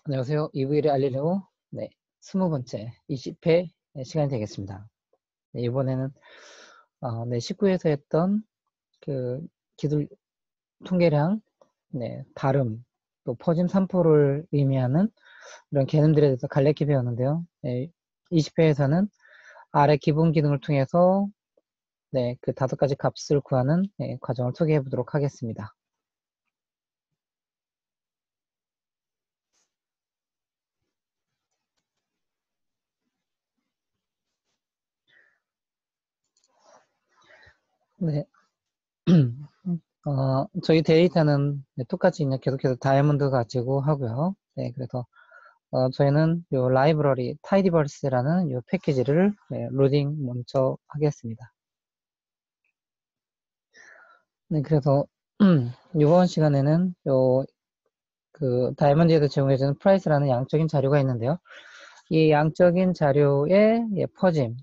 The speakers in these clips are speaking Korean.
안녕하세요. EV를 알리려고 20번째 20회 시간이 되겠습니다. 이번에는 19회에서 했던 그 기술 통계량, 발음, 또 퍼짐 산포를 의미하는 이런 개념들에 대해서 간략히 배웠는데요. 20회에서는 아래 기본 기능을 통해서 그 5가지 값을 구하는 과정을 소개해 보도록 하겠습니다. 네. 저희 데이터는 똑같이 그냥 계속해서 다이아몬드 가지고 하고요. 그래서 저희는 요 라이브러리 tidyverse라는 요 패키지를 로딩 먼저 하겠습니다. 그래서 이번 시간에는 다이아몬드에서 제공해주는 프라이스라는 양적인 자료가 있는데요. 이 양적인 자료의 퍼짐,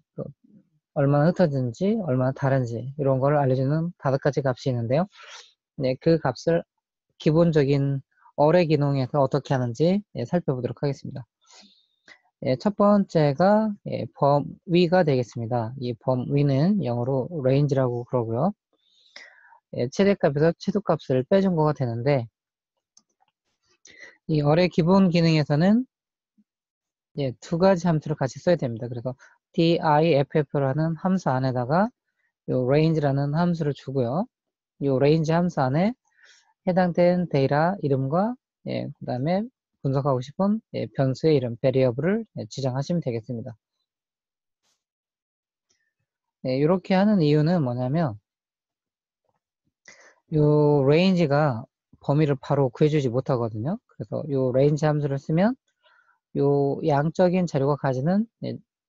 얼마나 흩어진지, 얼마나 다른지 이런 걸 알려주는 5가지 값이 있는데요. 그 값을 기본적인 어뢰 기능에서 어떻게 하는지 살펴보도록 하겠습니다. 첫 번째가 범위가 되겠습니다. 이 범위는 영어로 range라고 그러고요. 최대값에서 최소값을 빼준 거가 되는데, 이 어뢰 기본 기능에서는 2가지 함수를 같이 써야 됩니다. 그래서 diff라는 함수 안에다가 요 range라는 함수를 주고요. 요 range 함수 안에 해당된 데이터 이름과 그 다음에 분석하고 싶은 변수의 이름, variable을 지정하시면 되겠습니다. 이렇게 하는 이유는 뭐냐면 요 range가 범위를 바로 구해주지 못하거든요. 그래서 요 range 함수를 쓰면 요 양적인 자료가 가지는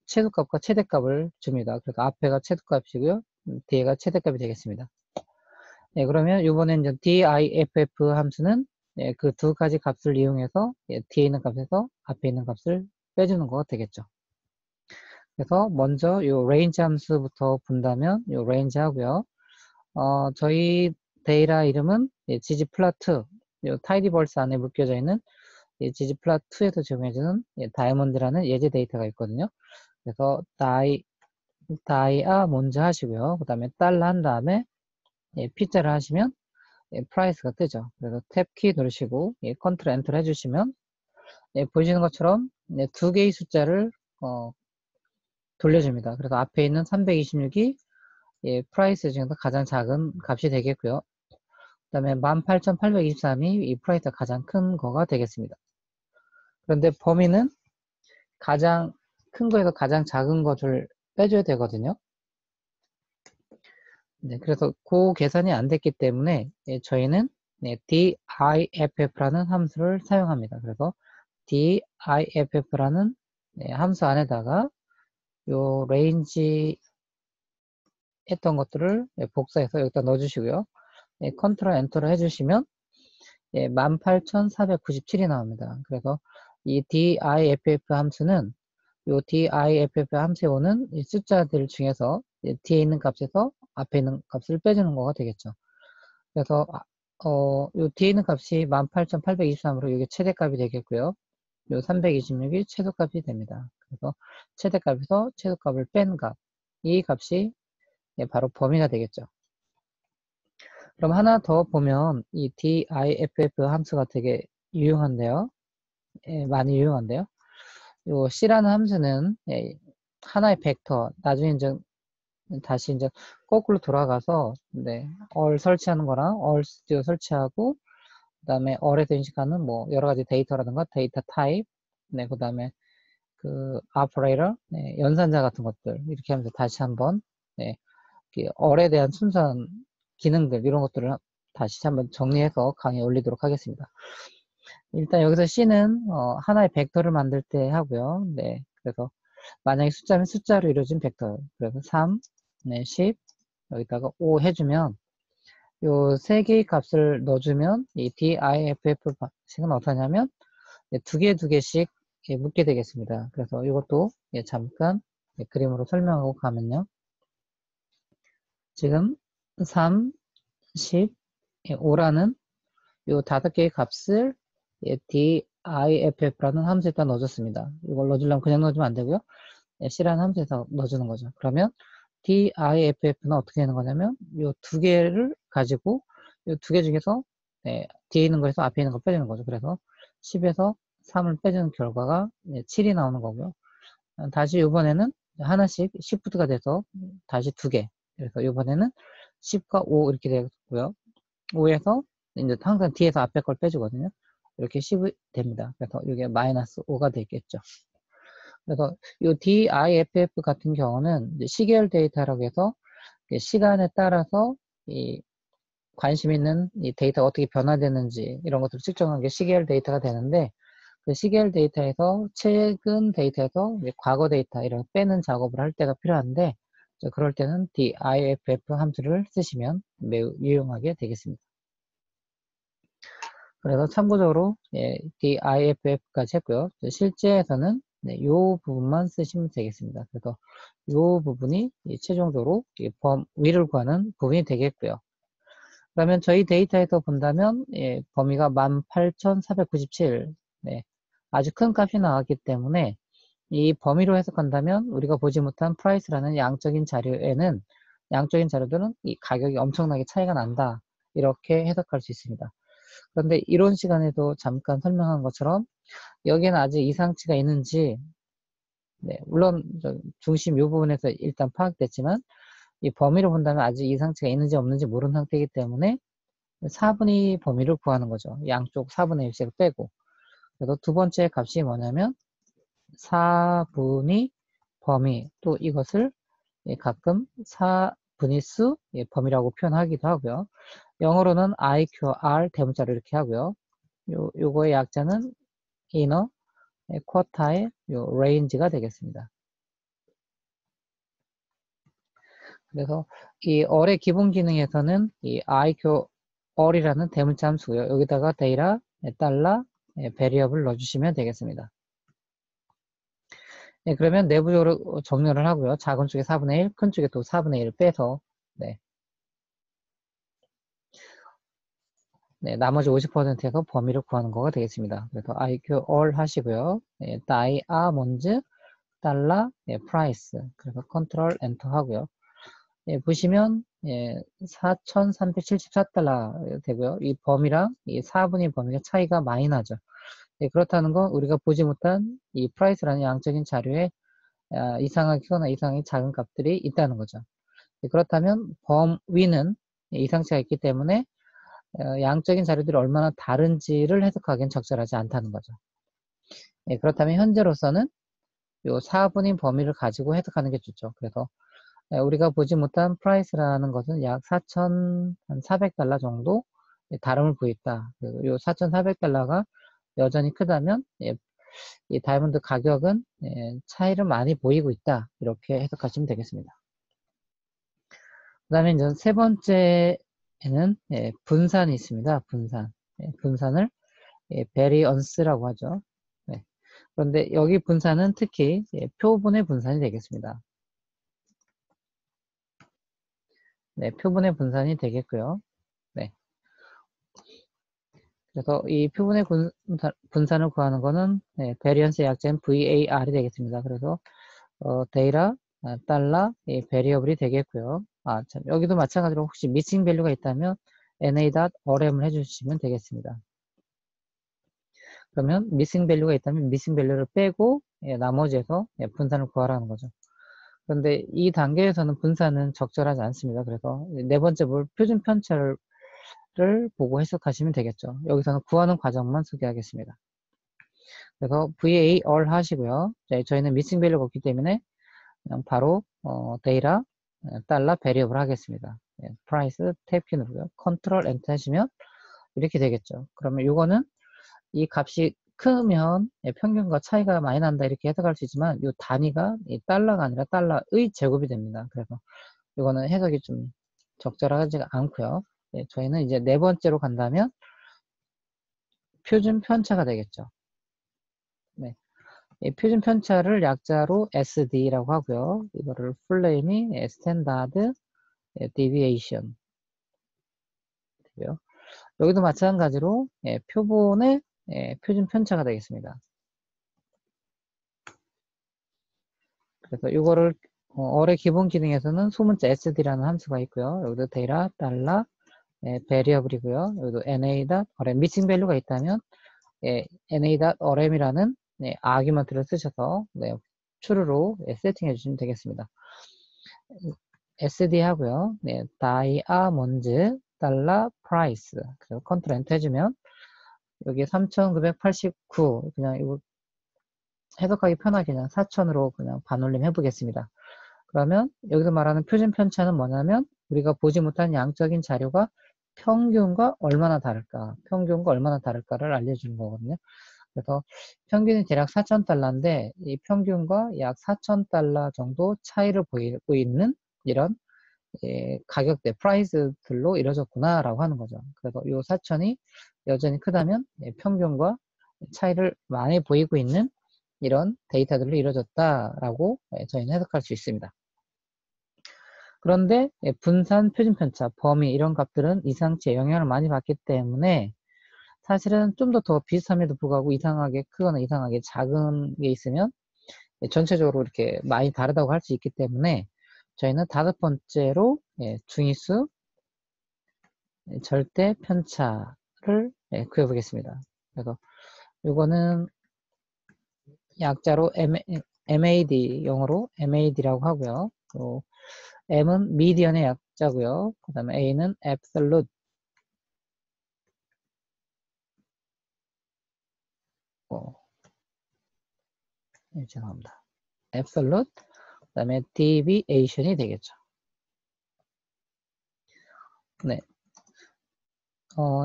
최소값과 최대값을 줍니다. 그래서 앞에가 최소값이고요. 뒤에가 최대값이 되겠습니다. 그러면 이번엔 이제 diff 함수는 그 2가지 값을 이용해서 뒤에 있는 값에서 앞에 있는 값을 빼주는 거가 되겠죠. 그래서 먼저 요 range 함수부터 본다면 요 range 하고요. 저희 데이터 이름은 ggplot, 요 tidyverse 안에 묶여져 있는 ggplot2에서 제공해주는 다이아몬드라는 예제 데이터가 있거든요. 그래서 다이아 먼저 하시고요. 그 다음에 달러 한 다음에 P자를 하시면 price가 뜨죠. 그래서 탭 키 누르시고 컨트롤 엔터를 해주시면 보시는 것처럼 2개의 숫자를 돌려줍니다. 그래서 앞에 있는 326이 프라이스 중에서 가장 작은 값이 되겠고요. 그 다음에 18,823이 이 프라이스가 가장 큰 거가 되겠습니다. 그런데 범위는 가장 큰 거에서 가장 작은 것을 빼줘야 되거든요. 그래서 그 계산이 안 됐기 때문에 저희는 diff라는 함수를 사용합니다. 그래서 diff라는 함수 안에다가 요 range 했던 것들을 복사해서 여기다 넣어주시고요. 컨트롤 엔터를 해주시면 18,497이 나옵니다. 그래서 이 diff 함수는 요 diff 함수에 오는 이 숫자들 중에서 뒤에 있는 값에서 앞에 있는 값을 빼주는 거가 되겠죠. 그래서 요 뒤에 있는 값이 18,823으로 이게 최대값이 되겠고요. 요 326이 최소값이 됩니다. 그래서 최대값에서 최소값을 뺀 값, 이 값이 바로 범위가 되겠죠. 그럼 하나 더 보면 이 diff 함수가 되게 유용한데요. 많이 유용한데요. 요 C라는 함수는 하나의 벡터, 나중에 이제 다시 이제 거꾸로 돌아가서 all 설치하는 거랑 all studio 설치하고 그 다음에 all에서 인식하는 뭐 여러 가지 데이터라든가 데이터 타입, 그 다음에 그 operator, 연산자 같은 것들 이렇게 하면서 다시 한번 all에 대한 순수한 기능들 이런 것들을 다시 한번 정리해서 강의에 올리도록 하겠습니다. 일단 여기서 C는 하나의 벡터를 만들 때 하고요. 그래서 만약에 숫자면 숫자로 이루어진 벡터. 그래서 3, 10 여기다가 5 해주면 요 세 개의 값을 넣어주면 이 diff 식은 어떻게 하냐면 두 개씩 묶게 되겠습니다. 그래서 이것도 잠깐 그림으로 설명하고 가면요. 지금 3, 10, 5라는 요 5개의 값을 iff라는 함수에다 넣어줬습니다. 이걸 넣어주려면 그냥 넣어주면 안 되고요. C라는 함수에서 넣어주는 거죠. 그러면 diff는 어떻게 되는 거냐면 이 두 개를 가지고 이 두 개 중에서 뒤에 있는 거에서 앞에 있는 거 빼주는 거죠. 그래서 10에서 3을 빼주는 결과가 7이 나오는 거고요. 다시 이번에는 하나씩 시프트가 돼서 다시 두 개. 그래서 이번에는 10과 5 이렇게 되고요. 5에서 이제 항상 뒤에서 앞에 걸 빼주거든요. 이렇게 10이 됩니다. 그래서 이게 마이너스 5가 되겠죠. 그래서 이 DIFF 같은 경우는 시계열 데이터라고 해서 시간에 따라서 이 관심 있는 이 데이터가 어떻게 변화되는지 이런 것들을 측정한 게 시계열 데이터가 되는데 그 시계열 데이터에서 최근 데이터에서 과거 데이터 이런 빼는 작업을 할 때가 필요한데 그럴 때는 diff 함수를 쓰시면 매우 유용하게 되겠습니다. 그래서 참고적으로 diff까지 했고요. 실제에서는 이 부분만 쓰시면 되겠습니다. 그래서 이 부분이 최종적으로 범위를 구하는 부분이 되겠고요. 그러면 저희 데이터에서 본다면 범위가 18,497 아주 큰 값이 나왔기 때문에 이 범위로 해석한다면 우리가 보지 못한 프라이스라는 양적인 자료에는 양적인 자료들은 이 가격이 엄청나게 차이가 난다. 이렇게 해석할 수 있습니다. 그런데 이론 시간에도 잠깐 설명한 것처럼 여기에는 아직 이상치가 있는지 물론 중심 이 부분에서 일단 파악됐지만 이 범위로 본다면 아직 이상치가 있는지 없는지 모르는 상태이기 때문에 4분의 범위를 구하는 거죠. 양쪽 4분의 1씩을 빼고. 그래서 두 번째 값이 뭐냐면 4분의 범위 또 이것을 가끔 4분위수 범위라고 표현하기도 하고요. 영어로는 IQR 대문자로 이렇게 하고요. 요거의 약자는 inner quartile range가 되겠습니다. 그래서 이 or의 기본 기능에서는 이 IQR이라는 대문자 함수고요. 여기다가 데이터 달러 베리어블 넣어주시면 되겠습니다. 그러면 내부적으로 정렬을 하고요. 작은 쪽에 4분의 1, 큰 쪽에 또 4분의 1을 빼서 나머지 50%에서 범위를 구하는 거가 되겠습니다. 그래서 IQ all 하시고요. 다이아몬드 달러 프라이스 그래서 컨트롤 엔터 하고요. 보시면 4,374달러 되고요. 이 범위랑 이 4분의 범위가 차이가 많이 나죠. 그렇다는 건 우리가 보지 못한 이 프라이스라는 양적인 자료에 이상하게 크거나 이상하게 작은 값들이 있다는 거죠. 그렇다면 범위는 이상치가 있기 때문에 양적인 자료들이 얼마나 다른지를 해석하기엔 적절하지 않다는 거죠. 그렇다면 현재로서는 요 4분의 범위를 가지고 해석하는 게 좋죠. 그래서 우리가 보지 못한 프라이스라는 것은 약 4,400달러 정도 다름을 보였다. 요 4,400달러가 여전히 크다면 이 다이아몬드 가격은 차이를 많이 보이고 있다. 이렇게 해석하시면 되겠습니다. 그 다음에 이제 세 번째에는 분산이 있습니다. 분산. 분산을 베리언스라고 하죠. 그런데 여기 분산은 특히 표본의 분산이 되겠습니다. 표본의 분산이 되겠고요. 그래서 이 표본의 분산을 구하는 거는 베리언스의 약자인 VAR이 되겠습니다. 그래서 데이터 달러 베리어블이 되겠고요. 참 여기도 마찬가지로 혹시 미싱 밸류가 있다면 na.orm을 해주시면 되겠습니다. 그러면 미싱 밸류가 있다면 미싱 밸류를 빼고 나머지에서 분산을 구하라는 거죠. 그런데 이 단계에서는 분산은 적절하지 않습니다. 그래서 네 번째 볼 표준 편차를 보고 해석하시면 되겠죠. 여기서는 구하는 과정만 소개하겠습니다. 그래서 VAR 하시고요. 저희는 미싱 밸류가 없기 때문에 그냥 바로 데이터 달러 베리어블 하겠습니다. 프라이스 탭키 누르고요. 컨트롤 엔터 하시면 이렇게 되겠죠. 그러면 이거는 이 값이 크면 평균과 차이가 많이 난다 이렇게 해석할 수 있지만 이 단위가 이 달러가 아니라 달러의 제곱이 됩니다. 그래서 이거는 해석이 좀 적절하지가 않고요. 저희는 이제 네 번째로 간다면 표준 편차가 되겠죠. 표준 편차를 약자로 SD라고 하고요. 이거를 풀네임이 스탠다드 데비에이션 되고요. 여기도 마찬가지로 표본의 표준 편차가 되겠습니다. 그래서 이거를 어뢰 기본 기능에서는 소문자 sd라는 함수가 있고요. 여기도 데이터 달러 베리어블이고요. 여기도 na.array 미싱 밸류가 있다면 na.array이라는 아규먼트를 쓰셔서 true로 세팅해 주시면 되겠습니다. sd 하고요. 다이아몬드 달러 프라이스 그리고 컨트롤 엔터 해주면 여기 3989 그냥 이거 해석하기 편하게 그냥 4000으로 그냥 반올림 해보겠습니다. 그러면 여기서 말하는 표준 편차는 뭐냐면 우리가 보지 못한 양적인 자료가 평균과 얼마나 다를까, 평균과 얼마나 다를까를 알려주는 거거든요. 그래서 평균이 대략 4,000달러인데 이 평균과 약 4,000달러 정도 차이를 보이고 있는 이런 가격대, 프라이스들로 이루어졌구나라고 하는 거죠. 그래서 이 4,000이 여전히 크다면 평균과 차이를 많이 보이고 있는 이런 데이터들로 이루어졌다라고 저희는 해석할 수 있습니다. 그런데 분산, 표준 편차, 범위 이런 값들은 이상치에 영향을 많이 받기 때문에 사실은 좀 더 비슷함에도 불구하고 이상하게 크거나 이상하게 작은 게 있으면 전체적으로 이렇게 많이 다르다고 할 수 있기 때문에 저희는 다섯 번째로 중위수 절대 편차를 구해보겠습니다. 그래서 이거는 약자로 MAD, 영어로 MAD라고 하고요. 또 M은 미디언의 약자고요. 그 다음에 A는 absolute. 죄송합니다. absolute. 그 다음에 deviation이 되겠죠. 네.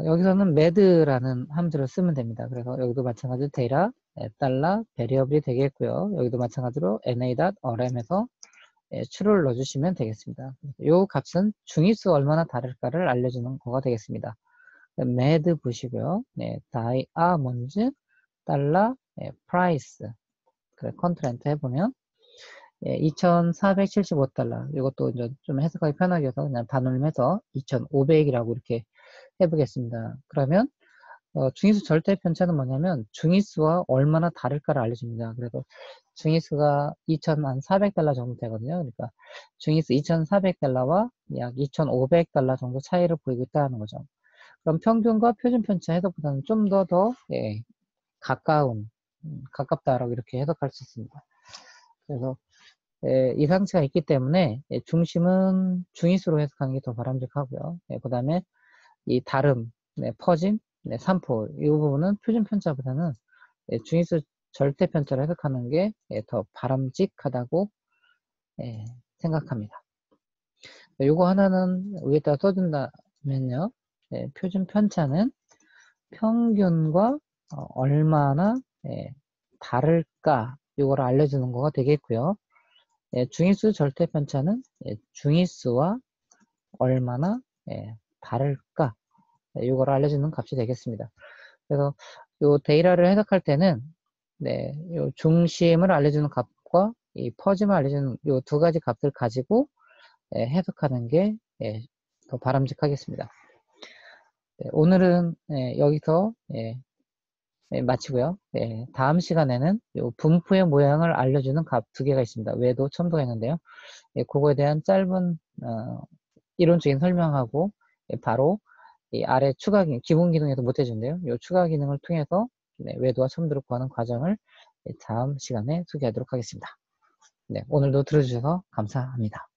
여기서는 med라는 함수를 쓰면 됩니다. 그래서 여기도 마찬가지로 데이터 달러 베리어블이 되겠고요. 여기도 마찬가지로 na.rm에서 true를 넣어주시면 되겠습니다. 이 값은 중위수 얼마나 다를까를 알려주는 거가 되겠습니다. med 보시고요. diamond 달러 price 그래 컨트롤 엔터 해보면 2,475달러 이것도 이제 좀 해석하기 편하게 해서 그냥 반올림해서 2,500이라고 이렇게 해보겠습니다. 그러면 중위수 절대 편차는 뭐냐면 중위수와 얼마나 다를까를 알려줍니다. 그래서 중위수가 2,400달러 정도 되거든요. 그러니까 중위수 2,400달러와 약 2,500달러 정도 차이를 보이고 있다는 거죠. 그럼 평균과 표준 편차 해석보다는 좀 더 가깝다라고 이렇게 해석할 수 있습니다. 그래서 이상치가 있기 때문에 중심은 중위수로 해석하는 게 더 바람직하고요. 그 다음에 이 다름, 퍼짐, 산포 이 부분은 표준 편차보다는 중위수 절대 편차를 해석하는 게 더 바람직하다고 생각합니다. 요거 하나는 위에다 써준다면요. 표준 편차는 평균과 얼마나 다를까 이거를 알려주는 거가 되겠고요. 중위수 절대 편차는 중위수와 얼마나 다를까 이거를 알려주는 값이 되겠습니다. 그래서 이 데이터를 해석할 때는 요 중심을 알려주는 값과 이 퍼짐을 알려주는 이 두 가지 값을 가지고 해석하는 게 더 바람직하겠습니다. 오늘은 여기서 마치고요. 다음 시간에는 요 분포의 모양을 알려주는 값 두 개가 있습니다. 외도 첨부가 있는데요. 그거에 대한 짧은 이론적인 설명하고 바로 이 아래 추가 기능, 기본 기능에도 못 해준대요. 이 추가 기능을 통해서 외도와 첨부를 구하는 과정을 다음 시간에 소개하도록 하겠습니다. 오늘도 들어주셔서 감사합니다.